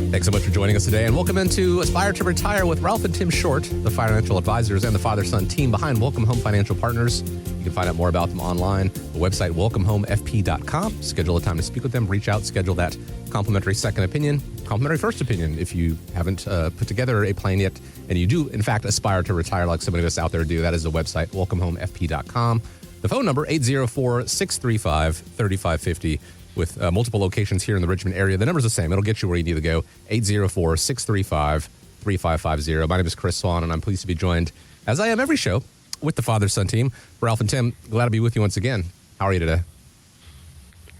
Thanks so much for joining us today, and welcome into Aspire to Retire with Ralph and Tim Short, the financial advisors and the father-son team behind Welcome Home Financial Partners. You can find out more about them online, the website welcomehomefp.com. Schedule a time to speak with them, reach out, schedule that complimentary second opinion, complimentary first opinion if you haven't put together a plan yet, and you do, in fact, aspire to retire like so many of us out there do. That is the website, welcomehomefp.com. The phone number, 804-635-3550. With multiple locations here in the Richmond area. The number's the same. It'll get you where you need to go, 804-635-3550. My name is Chris Swan, and I'm pleased to be joined, as I am every show, with the father-son team. Ralph and Tim, glad to be with you once again. How are you today?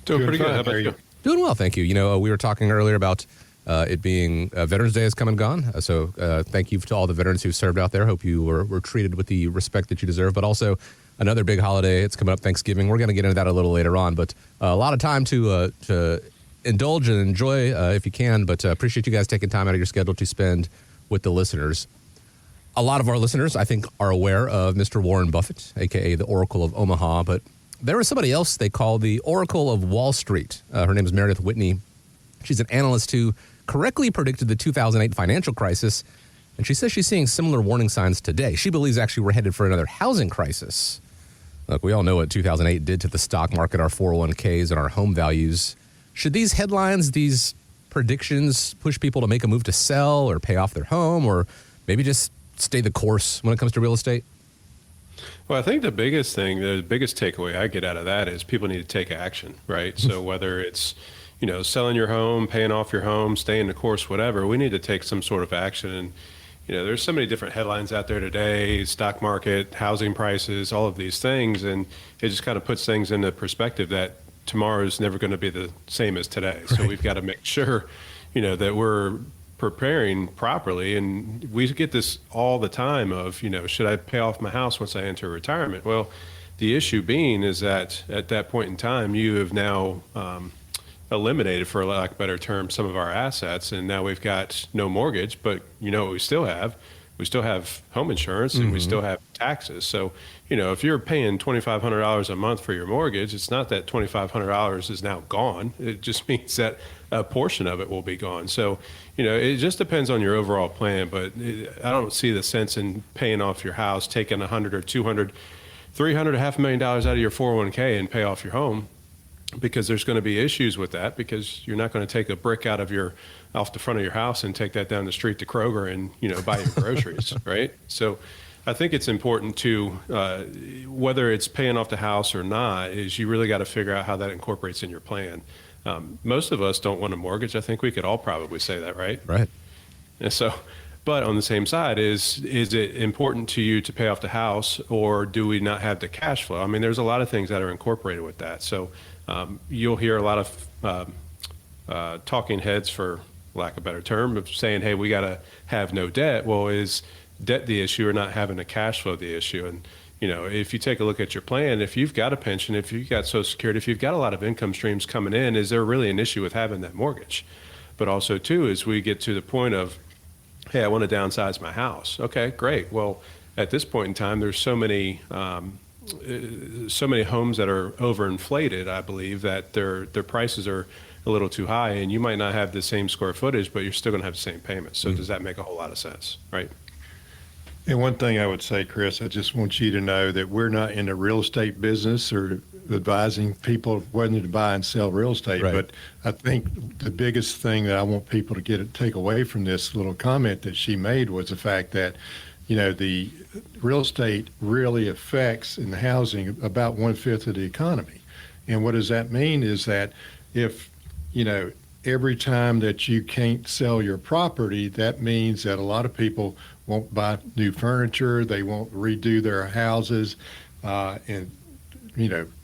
Doing pretty good. How about you? Doing well, thank you. You know, we were talking earlier about it being Veterans Day has come and gone. So thank you to all the veterans who served out there. Hope you were treated with the respect that you deserve, but also another big holiday. It's coming up, Thanksgiving. We're going to get into that a little later on, but a lot of time to indulge and enjoy if you can, but appreciate you guys taking time out of your schedule to spend with the listeners. A lot of our listeners, I think, are aware of Mr. Warren Buffett, a.k.a. the Oracle of Omaha, but there is somebody else they call the Oracle of Wall Street. Her name is Meredith Whitney. She's an analyst who correctly predicted the 2008 financial crisis, and she says she's seeing similar warning signs today. She believes actually we're headed for another housing crisis. Look, we all know what 2008 did to the stock market, our 401ks, and our home values. Should these headlines, these predictions, push people to make a move to sell or pay off their home, or maybe just stay the course when it comes to real estate? Well, I think the biggest takeaway I get out of that is people need to take action, right? So whether it's, selling your home, paying off your home, staying the course, whatever, we need to take some sort of action. And there's so many different headlines out there today, stock market, housing prices, all of these things. And it just kind of puts things into perspective that tomorrow is never going to be the same as today. Right. So we've got to make sure, that we're preparing properly. And we get this all the time of, should I pay off my house once I enter retirement? Well, the issue being is that at that point in time, you have now eliminated, for lack of a better term, some of our assets, and now we've got no mortgage, but what we still have? We still have home insurance, and we still have taxes. So, if you're paying $2,500 a month for your mortgage, it's not that $2,500 is now gone. It just means that a portion of it will be gone. So, it just depends on your overall plan, but I don't see the sense in paying off your house, taking $100 or $200, $300, $500,000 out of your 401k and pay off your home, because there's going to be issues with that, because you're not going to take a brick off the front of your house and take that down the street to Kroger and, buy your groceries, right? So I think it's important to, whether it's paying off the house or not, is you really got to figure out how that incorporates in your plan. Most of us don't want a mortgage. I think we could all probably say that, right? Right. And so, but on the same side, is it important to you to pay off the house, or do we not have the cash flow? I mean, there's a lot of things that are incorporated with that. So you'll hear a lot of talking heads, for lack of a better term, of saying, hey, we got to have no debt. Well, is debt the issue or not having a cash flow the issue? And, if you take a look at your plan, if you've got a pension, if you've got Social Security, if you've got a lot of income streams coming in, is there really an issue with having that mortgage? But also, too, as we get to the point of, hey, I want to downsize my house. Okay, great. Well, at this point in time, there's so many homes that are overinflated, I believe, that their prices are a little too high, and you might not have the same square footage, but you're still going to have the same payments. So does that make a whole lot of sense, right? And one thing I would say, Chris, I just want you to know that we're not in the real estate business or advising people whether to buy and sell real estate. Right. But I think the biggest thing that I want people to take away from this little comment that she made was the fact that, the real estate really affects in the housing about 1/5 of the economy. And what does that mean is that if, every time that you can't sell your property, that means that a lot of people won't buy new furniture, they won't redo their houses, and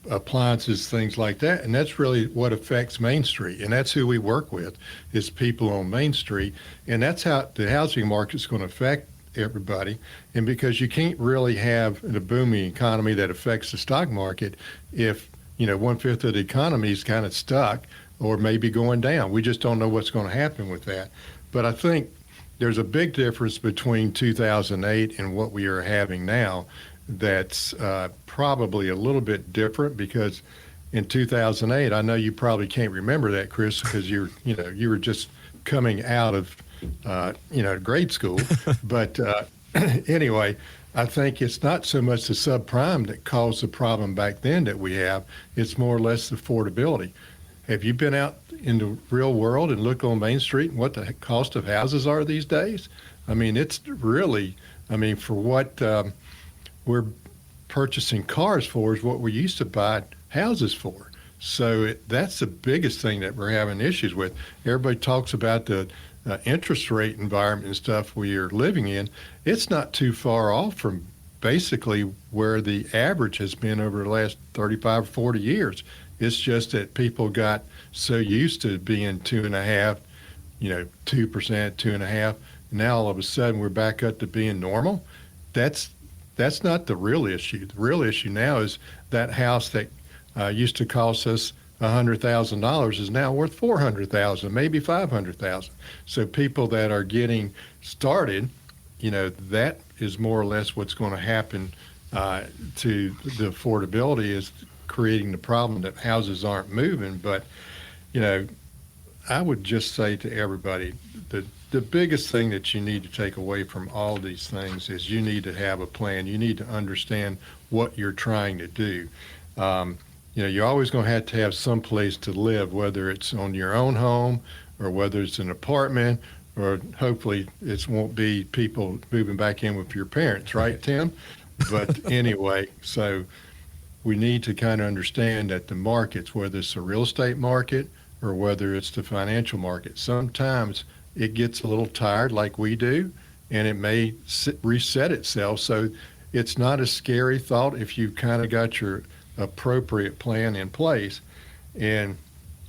appliances, things like that. And that's really what affects Main Street. And that's who we work with, is people on Main Street. And that's how the housing market's going to affect everybody. And because you can't really have a booming economy that affects the stock market if, 1/5 of the economy is kind of stuck or maybe going down. We just don't know what's going to happen with that. But I think there's a big difference between 2008 and what we are having now that's probably a little bit different, because in 2008, I know you probably can't remember that, Chris, because you were just coming out of, grade school. But anyway, I think it's not so much the subprime that caused the problem back then that we have. It's more or less the affordability. Have you been out in the real world and look on Main Street and what the cost of houses are these days? I mean, it's really, for what we're purchasing cars for is what we used to buy houses for. So that's the biggest thing that we're having issues with. Everybody talks about the interest rate environment and stuff we are living in. It's not too far off from basically where the average has been over the last 35 or 40 years. It's just that people got so used to being 2.5%, 2.5%. Now all of a sudden we're back up to being normal. That's not the real issue. The real issue now is that house that used to cost us $100,000 is now worth $400,000, maybe $500,000. So people that are getting started, that is more or less what's going to happen to the affordability is creating the problem that houses aren't moving. But, I would just say to everybody, the biggest thing that you need to take away from all these things is you need to have a plan. You need to understand what you're trying to do. You're always going to have some place to live, whether it's on your own home or whether it's an apartment, or hopefully it won't be people moving back in with your parents, right, Tim? But anyway, so we need to kind of understand that the markets, whether it's the real estate market or whether it's the financial market, sometimes it gets a little tired like we do, and it may reset itself. So it's not a scary thought if you've kind of got your appropriate plan in place. And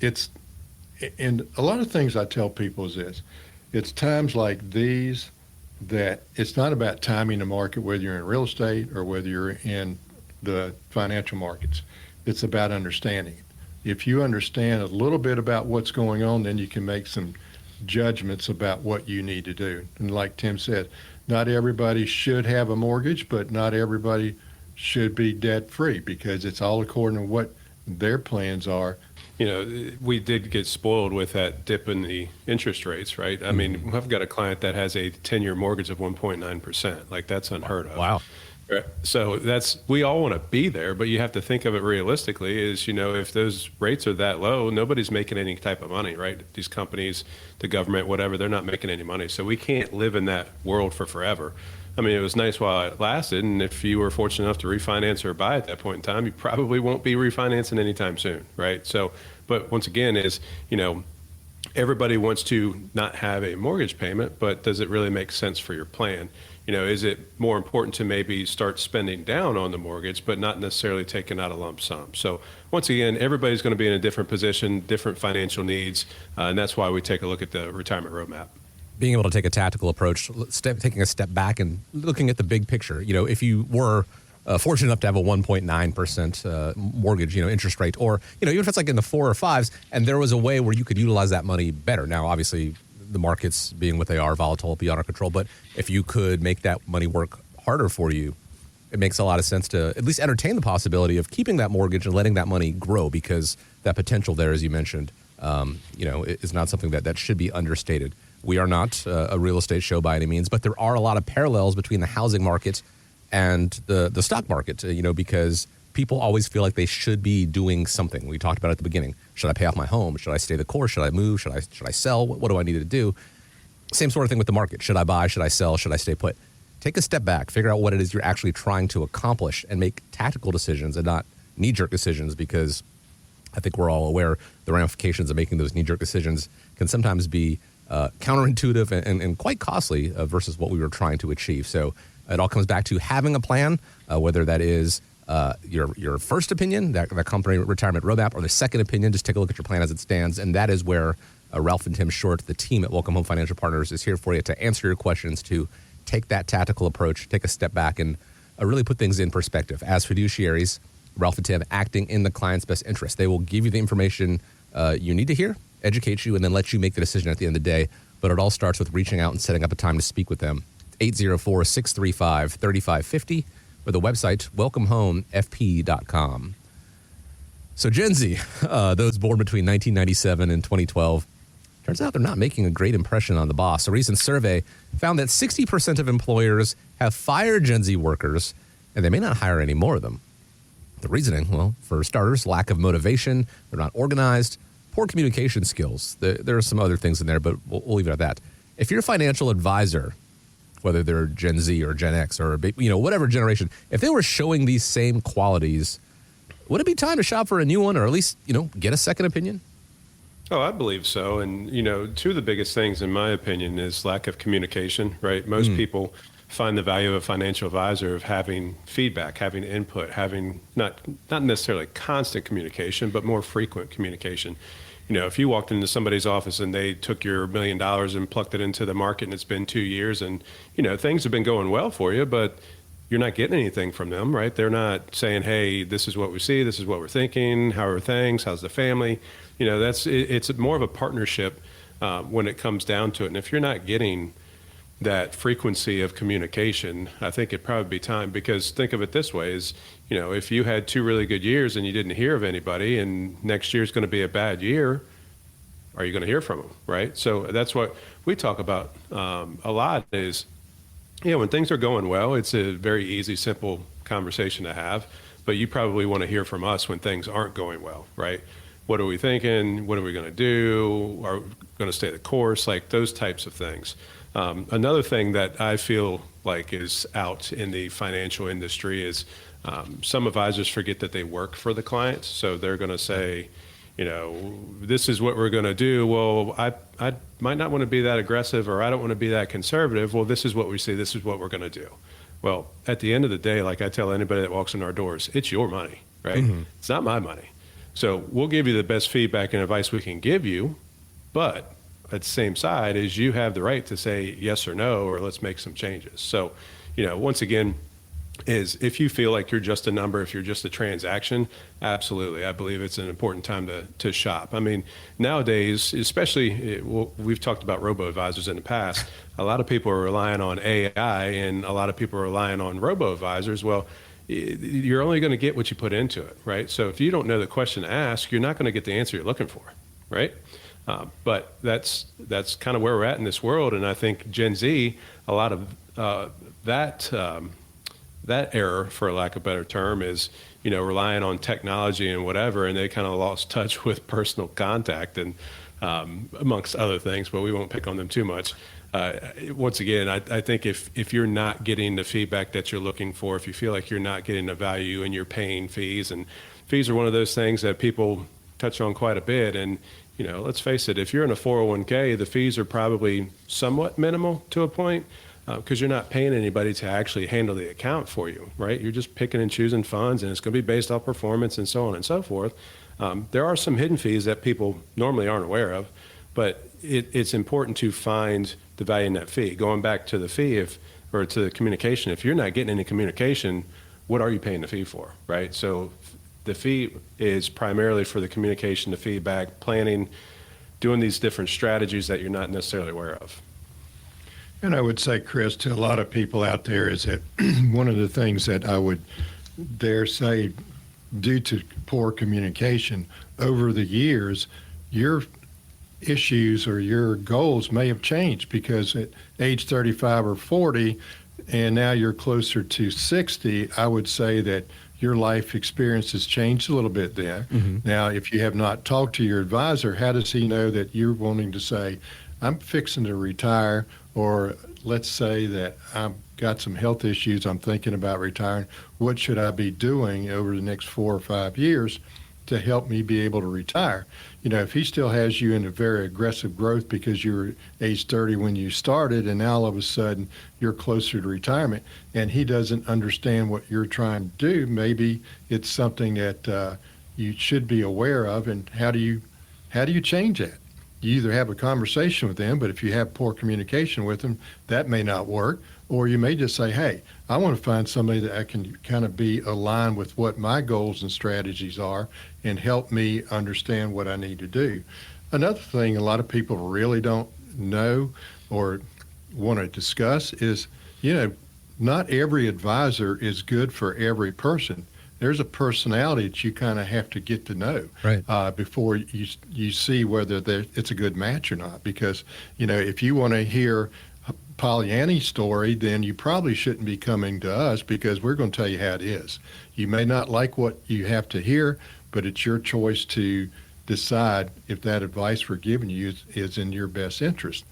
a lot of things I tell people is this: it's times like these that it's not about timing the market, whether you're in real estate or whether you're in the financial markets. It's about understanding. If you understand a little bit about what's going on, then you can make some judgments about what you need to do. And like Tim said, not everybody should have a mortgage, but not everybody should be debt free, because it's all according to what their plans are. We did get spoiled with that dip in the interest rates, right? I mean, I've got a client that has a 10-year mortgage of 1.9%. Like, that's unheard of. Wow. So we all want to be there, but you have to think of it realistically is, if those rates are that low, nobody's making any type of money, right? These companies, the government, whatever, they're not making any money. So we can't live in that world for forever. I mean, it was nice while it lasted, and if you were fortunate enough to refinance or buy at that point in time, you probably won't be refinancing anytime soon, right? So, but once again is, everybody wants to not have a mortgage payment, but does it really make sense for your plan? Is it more important to maybe start spending down on the mortgage, but not necessarily taking out a lump sum? So once again, everybody's going to be in a different position, different financial needs, and that's why we take a look at the retirement roadmap. Being able to take a tactical approach, taking a step back and looking at the big picture. If you were fortunate enough to have a 1.9% mortgage, interest rate, or, even if it's like in the 4 or 5s, and there was a way where you could utilize that money better. Now, obviously, the markets being what they are, volatile, beyond our control, but if you could make that money work harder for you, it makes a lot of sense to at least entertain the possibility of keeping that mortgage and letting that money grow, because that potential there, as you mentioned, is not something that should be understated. We are not a real estate show by any means, but there are a lot of parallels between the housing market and the stock market, because people always feel like they should be doing something. We talked about it at the beginning. Should I pay off my home? Should I stay the course? Should I move? Should I sell? What do I need to do? Same sort of thing with the market. Should I buy? Should I sell? Should I stay put? Take a step back, figure out what it is you're actually trying to accomplish, and make tactical decisions and not knee-jerk decisions, because I think we're all aware the ramifications of making those knee-jerk decisions can sometimes be counterintuitive and quite costly versus what we were trying to achieve. So it all comes back to having a plan, whether that is your first opinion, that company retirement roadmap, or the second opinion. Just take a look at your plan as it stands. And that is where Ralph and Tim Short, the team at Welcome Home Financial Partners, is here for you to answer your questions, to take that tactical approach, take a step back, and really put things in perspective. As fiduciaries, Ralph and Tim acting in the client's best interest. They will give you the information you need to hear, educate you, and then let you make the decision at the end of the day. But it all starts with reaching out and setting up a time to speak with them. 804-635-3550, or the website, welcomehomefp.com. So Gen Z, those born between 1997 and 2012, turns out they're not making a great impression on the boss. A recent survey found that 60% of employers have fired Gen Z workers, and they may not hire any more of them. The reasoning, well, for starters, lack of motivation, they're not organized, poor communication skills. There are some other things in there, but we'll leave it at that. If you're a financial advisor, whether they're Gen Z or Gen X or whatever generation, if they were showing these same qualities, would it be time to shop for a new one or at least, get a second opinion? Oh, I believe so. And, two of the biggest things, in my opinion, is lack of communication, right? Most people find the value of a financial advisor of having feedback, having input, having not necessarily constant communication, but more frequent communication. If you walked into somebody's office and they took your $1 million and plucked it into the market and it's been 2 years and, things have been going well for you, but you're not getting anything from them, right? They're not saying, hey, this is what we see, this is what we're thinking, how are things, how's the family? It's more of a partnership when it comes down to it. And if you're not getting that frequency of communication, I think it'd probably be time, because think of it this way is, if you had 2 really good years and you didn't hear of anybody and next year is going to be a bad year, are you going to hear from them, right? So that's what we talk about a lot is, when things are going well, it's a very easy, simple conversation to have, but you probably want to hear from us when things aren't going well, right? What are we thinking? What are we going to do? Are we going to stay the course? Like those types of things. Another thing that I feel like is out in the financial industry is some advisors forget that they work for the clients. So they're going to say, this is what we're going to do. Well, I might not want to be that aggressive, or I don't want to be that conservative. Well, this is what we see. This is what we're going to do. Well, at the end of the day, like I tell anybody that walks in our doors, it's your money, right? Mm-hmm. It's not my money. So we'll give you the best feedback and advice we can give you, but at the same side is you have the right to say yes or no, or let's make some changes. So, once again, is if you feel like you're just a number, if you're just a transaction, absolutely. I believe it's an important time to shop. I mean, nowadays, especially, we've talked about robo-advisors in the past. A lot of people are relying on AI and a lot of people are relying on robo-advisors. Well, you're only going to get what you put into it, right? So if you don't know the question to ask, you're not going to get the answer you're looking for, right? But that's kind of where we're at in this world. And I think Gen Z, a lot of that error, for lack of a better term, is, relying on technology and whatever, and they kind of lost touch with personal contact and amongst other things, but we won't pick on them too much. Once again, I think if you're not getting the feedback that you're looking for, if you feel like you're not getting the value and you're paying fees, and fees are one of those things that people touch on quite a bit. And, let's face it, if you're in a 401k, the fees are probably somewhat minimal to a point because you're not paying anybody to actually handle the account for you, right? You're just picking and choosing funds, and it's going to be based off performance and so on and so forth. There are some hidden fees that people normally aren't aware of, but it's important to find the value in that fee. Going back to the fee, or to the communication, if you're not getting any communication, what are you paying the fee for, right? So the fee is primarily for the communication, the feedback, planning, doing these different strategies that you're not necessarily aware of. And I would say, Chris, to a lot of people out there is that one of the things that I would dare say, due to poor communication over the years, your issues or your goals may have changed, because at age 35 or 40, and now you're closer to 60, I would say that your life experience has changed a little bit there. Mm-hmm. Now, if you have not talked to your advisor, how does he know that you're wanting to say, I'm fixing to retire, or let's say that I've got some health issues, I'm thinking about retiring. What should I be doing over the next 4 or 5 years to help me be able to retire? If he still has you in a very aggressive growth because you were age 30 when you started, and now all of a sudden you're closer to retirement, and he doesn't understand what you're trying to do, maybe it's something that you should be aware of. And how do you change that? You either have a conversation with them, but if you have poor communication with them, that may not work. Or you may just say, hey, I want to find somebody that I can kind of be aligned with what my goals and strategies are and help me understand what I need to do. Another thing a lot of people really don't know or want to discuss is, not every advisor is good for every person. there's a personality that you kind of have to get to know before you see whether it's a good match or not. Because, if you want to hear Pollyanna's story, then you probably shouldn't be coming to us, because we're going to tell you how it is. You may not like what you have to hear, but it's your choice to decide if that advice we're giving you is in your best interest.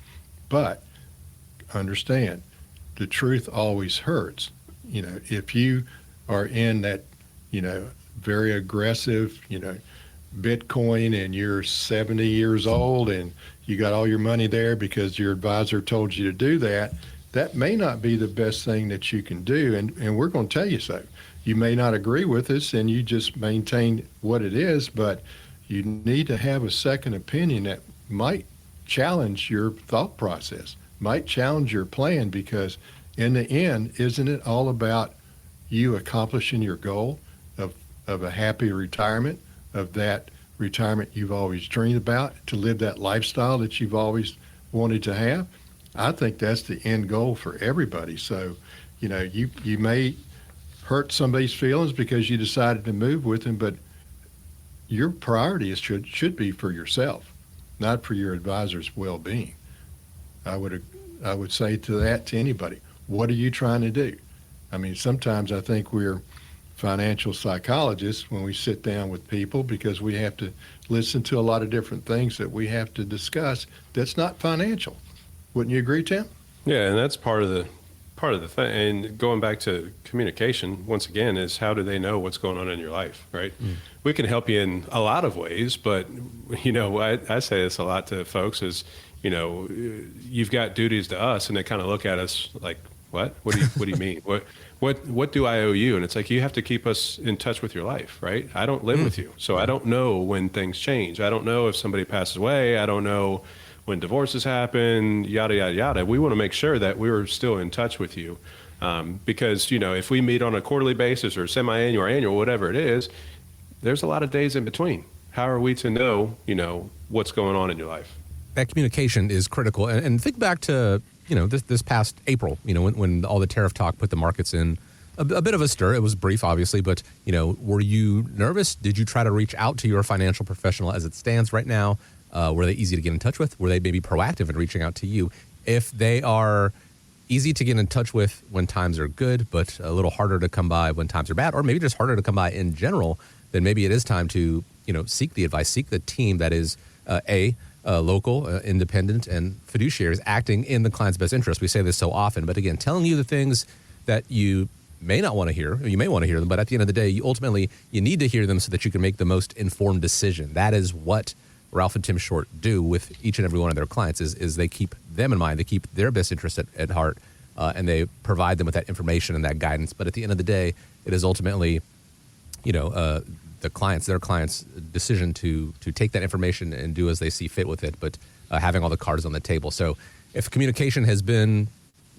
But understand, the truth always hurts. If you are in that, very aggressive, Bitcoin, and you're 70 years old and you got all your money there because your advisor told you to do that, that may not be the best thing that you can do. And we're going to tell you so. You may not agree with us and you just maintain what it is, but you need to have a second opinion that might challenge your thought process, might challenge your plan, because in the end, isn't it all about you accomplishing your goal of a happy retirement, of that retirement you've always dreamed about, to live that lifestyle that you've always wanted to have? I think that's the end goal for everybody. So, you may hurt somebody's feelings because you decided to move with them, but your priority should be for yourself, not for your advisor's well-being. I would say to anybody, what are you trying to do? I mean, sometimes I think we're financial psychologists when we sit down with people, because we have to listen to a lot of different things that we have to discuss that's not financial. Wouldn't you agree, Tim? Yeah, and that's part of the thing. And going back to communication, once again, is how do they know what's going on in your life, right? We can help you in a lot of ways, but I say this a lot to folks is, you've got duties to us, and they kind of look at us like, what? What do you mean? What do I owe you? And it's like, you have to keep us in touch with your life, right? I don't live with you, so I don't know when things change. I don't know if somebody passes away. I don't know when divorces happen, yada, yada, yada. We want to make sure that we're still in touch with you, because, if we meet on a quarterly basis or semi-annual or annual, whatever it is, there's a lot of days in between. How are we to know, what's going on in your life? That communication is critical. And think back to, this past April, when all the tariff talk put the markets in a bit of a stir. It was brief, obviously, but, were you nervous? Did you try to reach out to your financial professional as it stands right now? Were they easy to get in touch with? Were they maybe proactive in reaching out to you? If they are easy to get in touch with when times are good, but a little harder to come by when times are bad, or maybe just harder to come by in general, then maybe it is time to, seek the advice, seek the team that is local, independent, and fiduciaries acting in the client's best interest. We say this so often, but again, telling you the things that you may not want to hear, or you may want to hear them, but at the end of the day, you need to hear them so that you can make the most informed decision. That is what Ralph and Tim Short do with each and every one of their clients is they keep them in mind, they keep their best interest at heart, and they provide them with that information and that guidance. But at the end of the day, it is ultimately, their clients' decision to take that information and do as they see fit with it, but having all the cards on the table. So if communication has been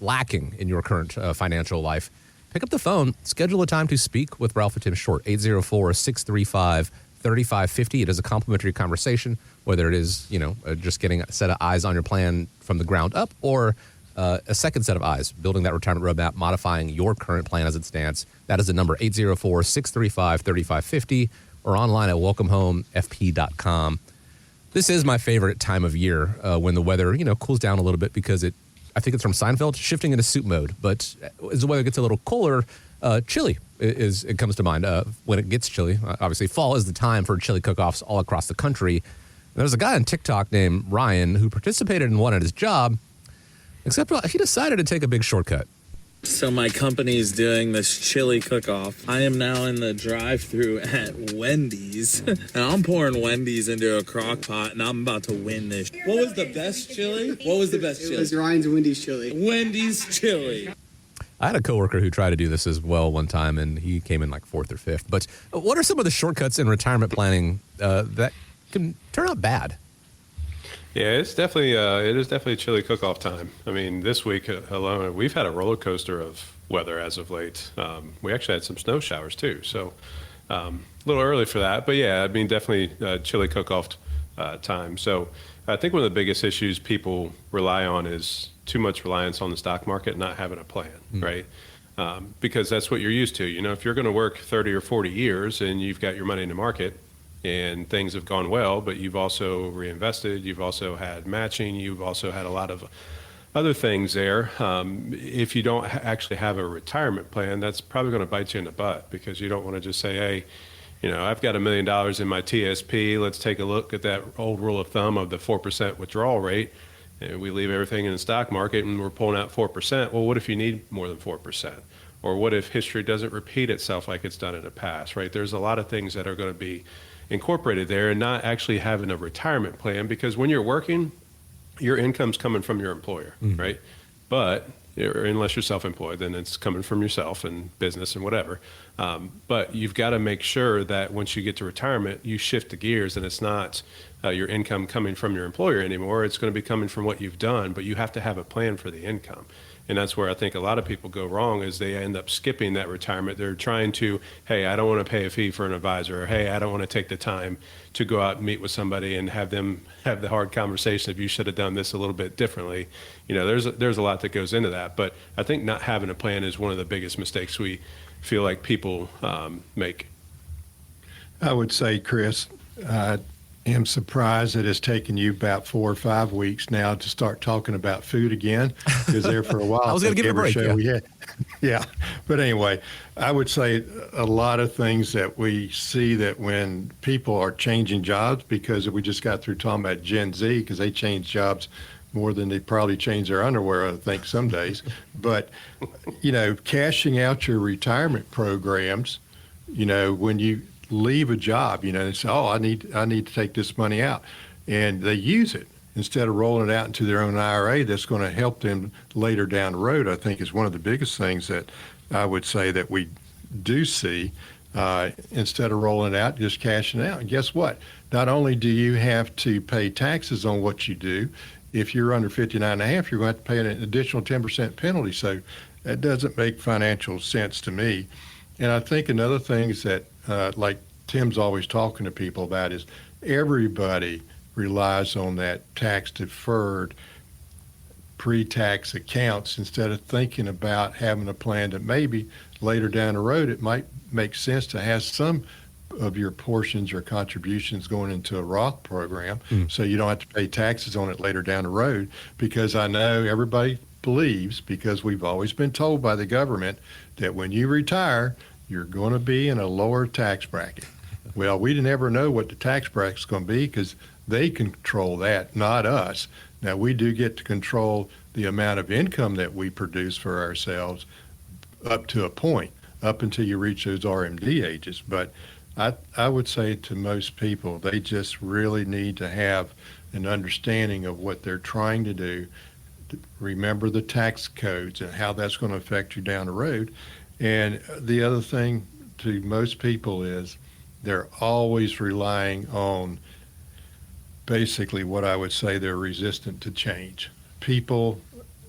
lacking in your current financial life, pick up the phone, schedule a time to speak with Ralph and Tim Short, 804-635-3550. It is a complimentary conversation, whether it is, just getting a set of eyes on your plan from the ground up, or a second set of eyes, building that retirement roadmap, modifying your current plan as it stands. That is the number, 804-635-3550, or online at welcomehomefp.com. This is my favorite time of year when the weather, cools down a little bit, because I think it's from Seinfeld, shifting into soup mode. But as the weather gets a little cooler, chili it comes to mind. When it gets chilly, obviously fall is the time for chili cook-offs all across the country. There's a guy on TikTok named Ryan who participated in one at his job, except he decided to take a big shortcut. So my company's doing this chili cook-off. I am now in the drive-thru at Wendy's. And I'm pouring Wendy's into a crock pot, and I'm about to win this. What was the best chili? It was Ryan's Wendy's chili. Wendy's chili. I had a coworker who tried to do this as well one time, and he came in like fourth or fifth. But what are some of the shortcuts in retirement planning that can turn out bad? Yeah, it is definitely chili cook-off time. I mean, this week alone, we've had a roller coaster of weather as of late. We actually had some snow showers too, so a little early for that. But yeah, I mean, definitely chili cook-off time. So I think one of the biggest issues people rely on is too much reliance on the stock market, not having a plan, right? because that's what you're used to. If you're going to work 30 or 40 years and you've got your money in the market and things have gone well, but you've also reinvested, you've also had matching, you've also had a lot of other things there. If you don't actually have a retirement plan, that's probably going to bite you in the butt, because you don't want to just say, hey, I've got $1 million in my TSP. Let's take a look at that old rule of thumb of the 4% withdrawal rate. And we leave everything in the stock market and we're pulling out 4%. Well, what if you need more than 4%? Or what if history doesn't repeat itself like it's done in the past, right? There's a lot of things that are going to be incorporated there, and not actually having a retirement plan, because when you're working, your income's coming from your employer, right? But unless you're self-employed, then it's coming from yourself and business and whatever. But you've got to make sure that once you get to retirement, you shift the gears, and it's not your income coming from your employer anymore. It's going to be coming from what you've done, but you have to have a plan for the income. And that's where I think a lot of people go wrong, is they end up skipping that retirement. They're trying to, hey, I don't want to pay a fee for an advisor, or hey, I don't want to take the time to go out and meet with somebody and have them have the hard conversation of, you should have done this a little bit differently. There's a lot that goes into that. But I think not having a plan is one of the biggest mistakes we feel like people make. I would say, Chris, I am surprised that it's taken you about 4 or 5 weeks now to start talking about food again, because there for a while I was going to give it a break. show we had. Yeah. But anyway, I would say a lot of things that we see, that when people are changing jobs, because we just got through talking about Gen Z, because they change jobs more than they probably change their underwear, I think, some days. But, cashing out your retirement programs, when you leave a job, they say, oh, I need to take this money out. And they use it instead of rolling it out into their own IRA that's going to help them later down the road. I think is one of the biggest things that I would say that we do see, instead of rolling it out, just cashing it out. And guess what? Not only do you have to pay taxes on what you do, if you're under 59 and a half, you're going to have to pay an additional 10% penalty. So that doesn't make financial sense to me. And I think another thing is that, like Tim's always talking to people about, is everybody relies on that tax-deferred pre-tax accounts, instead of thinking about having a plan that maybe later down the road it might make sense to have some of your portions or contributions going into a Roth program, so you don't have to pay taxes on it later down the road. Because I know everybody believes, because we've always been told by the government, that when you retire, you're going to be in a lower tax bracket. Well, we didn't ever know what the tax bracket's going to be, because they control that, not us. Now, we do get to control the amount of income that we produce for ourselves up to a point, up until you reach those RMD ages. But I would say to most people, they just really need to have an understanding of what they're trying to do. Remember the tax codes and how that's going to affect you down the road. And the other thing to most people is they're always relying on, basically what I would say, they're resistant to change. People,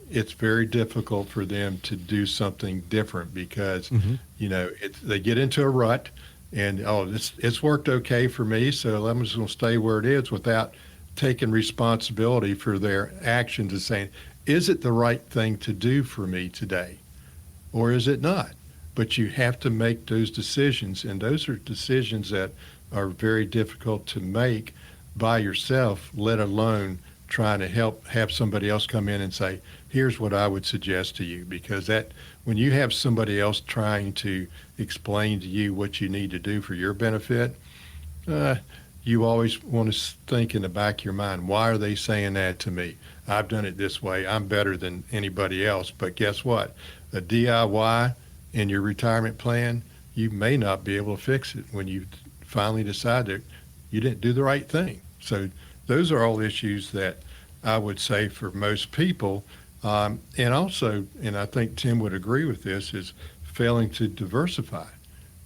it's very difficult for them to do something different, because, they get into a rut, and, it's worked okay for me, so I'm just going to stay where it is, without taking responsibility for their actions and saying, is it the right thing to do for me today, or is it not? But you have to make those decisions, and those are decisions that are very difficult to make by yourself, let alone trying to have somebody else come in and say, here's what I would suggest to you. Because that, when you have somebody else trying to explain to you what you need to do for your benefit, you always want to think in the back of your mind, why are they saying that to me? I've done it this way. I'm better than anybody else. But guess what? A DIY in your retirement plan, you may not be able to fix it when you finally decide that you didn't do the right thing. So those are all issues that I would say for most people. And also, and I think Tim would agree with this, is failing to diversify.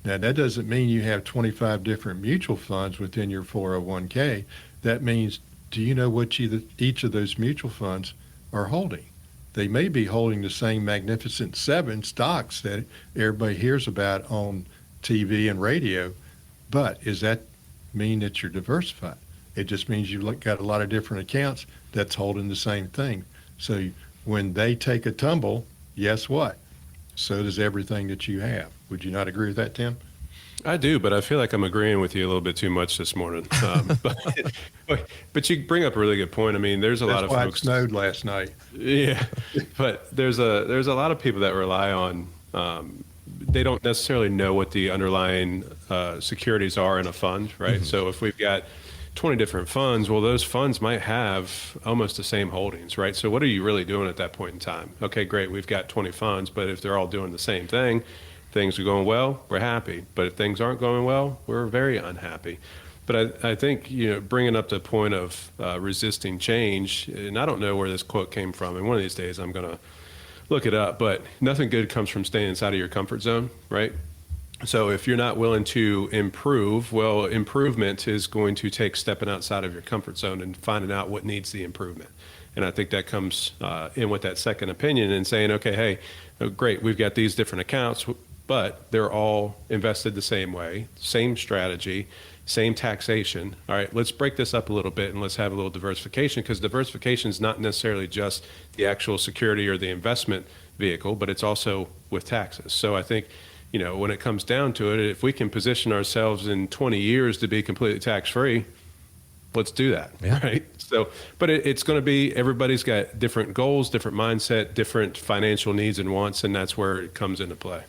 Now, that doesn't mean you have 25 different mutual funds within your 401k. That means, do you know what each of those mutual funds are holding? They may be holding the same Magnificent Seven stocks that everybody hears about on TV and radio, but does that mean that you're diversified? It just means you've got a lot of different accounts that's holding the same thing. So when they take a tumble, guess what? so does everything that you have. Would you not agree with that, Tim? I do, but I feel like I'm agreeing with you a little bit too much this morning. But you bring up a really good point. I mean, there's a lot of That's why folks. it snowed last night. Yeah, but there's a lot of people that rely on. They don't necessarily know what the underlying securities are in a fund, right? Mm-hmm. So if we've got 20 different funds, well, those funds might have almost the same holdings, right? So what are you really doing at that point in time? Okay, great, we've got 20 funds, but if they're all doing the same thing, things are going well, we're happy. But if things aren't going well, we're very unhappy. But I think, bringing up the point of resisting change, and I don't know where this quote came from, and one of these days I'm going to look it up, but nothing good comes from staying inside of your comfort zone, right? So if you're not willing to improve, well, improvement is going to take stepping outside of your comfort zone and finding out what needs the improvement. And I think that comes in with that second opinion and saying, okay, hey, great, we've got these different accounts, but they're all invested the same way, same strategy, same taxation. All right, let's break this up a little bit and let's have a little diversification, because diversification is not necessarily just the actual security or the investment vehicle, but it's also with taxes. So I think, when it comes down to it, if we can position ourselves in 20 years to be completely tax-free, let's do that, right? So, but it's going to be, everybody's got different goals, different mindset, different financial needs and wants, and that's where it comes into play.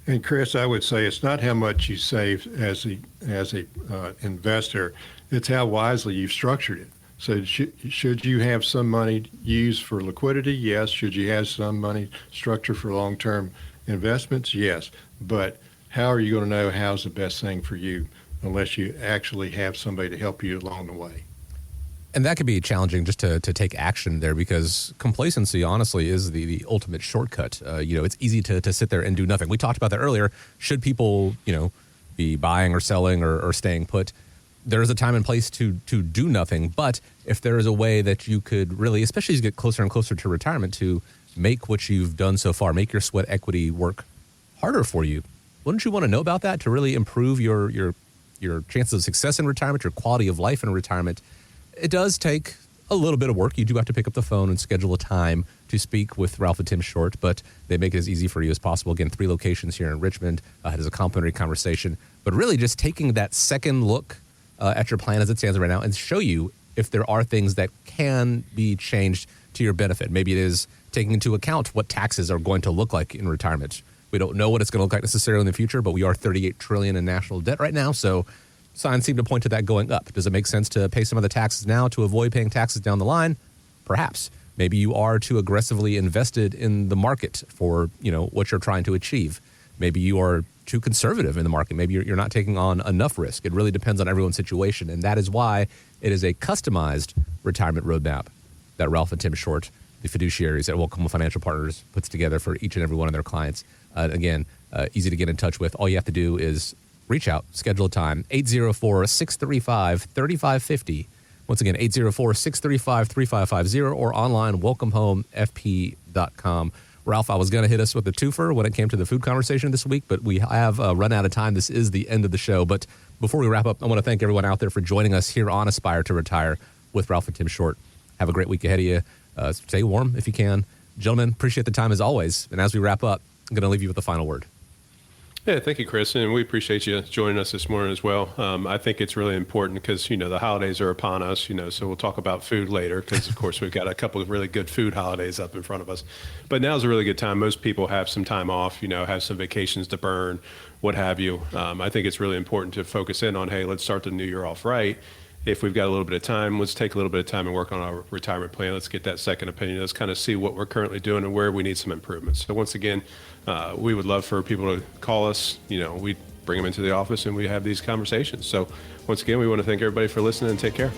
And Chris, I would say it's not how much you save as a investor, it's how wisely you've structured it. So should you have some money used for liquidity? Yes. Should you have some money structured for long-term investments? Yes. But how are you going to know how's the best thing for you unless you actually have somebody to help you along the way? And that can be challenging just to take action there, because complacency, honestly, is the ultimate shortcut. It's easy to sit there and do nothing. We talked about that earlier. Should people, be buying or selling or staying put? There is a time and place to do nothing. But if there is a way that you could really, especially as you get closer and closer to retirement, to make what you've done so far, make your sweat equity work harder for you, wouldn't you want to know about that to really improve your chances of success in retirement, your quality of life in retirement? It does take a little bit of work. You do have to pick up the phone and schedule a time to speak with Ralph and Tim Short, but they make it as easy for you as possible. Again, 3 locations here in Richmond. It is a complimentary conversation, but really just taking that second look at your plan as it stands right now and show you if there are things that can be changed to your benefit. Maybe it is taking into account what taxes are going to look like in retirement. We don't know what it's going to look like necessarily in the future, but we are $38 trillion in national debt right now, so signs seem to point to that going up. Does it make sense to pay some of the taxes now to avoid paying taxes down the line? Perhaps. Maybe you are too aggressively invested in the market for, what you're trying to achieve. Maybe you are too conservative in the market. Maybe you're not taking on enough risk. It really depends on everyone's situation, and that is why it is a customized retirement roadmap that Ralph and Tim Short, the fiduciaries at Welcome Financial Partners, puts together for each and every one of their clients. Again, easy to get in touch with. All you have to do is reach out, schedule a time, 804-635-3550. Once again, 804-635-3550 or online, welcomehomefp.com. Ralph, I was going to hit us with a twofer when it came to the food conversation this week, but we have run out of time. This is the end of the show. But before we wrap up, I want to thank everyone out there for joining us here on Aspire to Retire with Ralph and Tim Short. Have a great week ahead of you. Stay warm if you can. Gentlemen, appreciate the time as always. And as we wrap up, I'm going to leave you with the final word. Yeah, thank you, Chris, and we appreciate you joining us this morning as well. I think it's really important because, the holidays are upon us, so we'll talk about food later because, of course, we've got a couple of really good food holidays up in front of us. But now's a really good time. Most people have some time off, have some vacations to burn, what have you. I think it's really important to focus in on, hey, let's start the new year off right. If we've got a little bit of time, let's take a little bit of time and work on our retirement plan. Let's get that second opinion. Let's kind of see what we're currently doing and where we need some improvements. So once again, we would love for people to call us. We bring them into the office and we have these conversations. So once again, we want to thank everybody for listening and take care.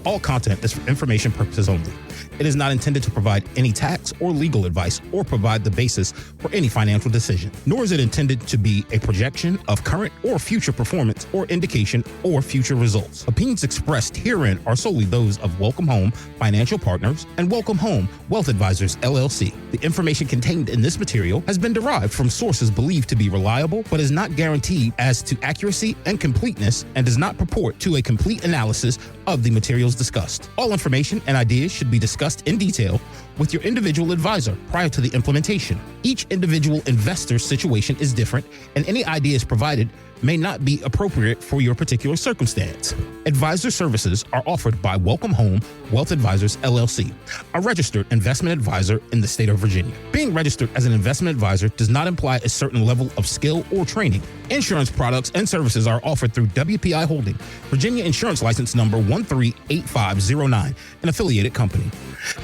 All content is for information purposes only. It is not intended to provide any tax or legal advice or provide the basis for any financial decision, nor is it intended to be a projection of current or future performance or indication or future results. Opinions expressed herein are solely those of Welcome Home Financial Partners and Welcome Home Wealth Advisors, LLC. The information contained in this material has been derived from sources believed to be reliable, but is not guaranteed as to accuracy and completeness and does not purport to a complete analysis of the materials discussed. All information and ideas should be discussed discussed in detail with your individual advisor prior to the implementation. Each individual investor's situation is different, and any ideas provided may not be appropriate for your particular circumstance. Advisor services are offered by Welcome Home Wealth Advisors, LLC, a registered investment advisor in the state of Virginia. Being registered as an investment advisor does not imply a certain level of skill or training. Insurance products and services are offered through WPI Holding, Virginia Insurance License Number 138509, an affiliated company.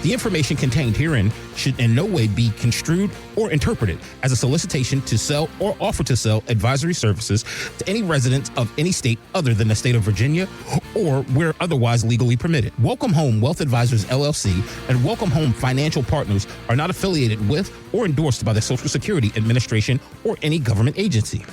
The information contained herein should in no way be construed or interpreted as a solicitation to sell or offer to sell advisory services to any residents of any state other than the state of Virginia or where otherwise legally permitted. Welcome Home Wealth Advisors, LLC, and Welcome Home Financial Partners are not affiliated with or endorsed by the Social Security Administration or any government agency.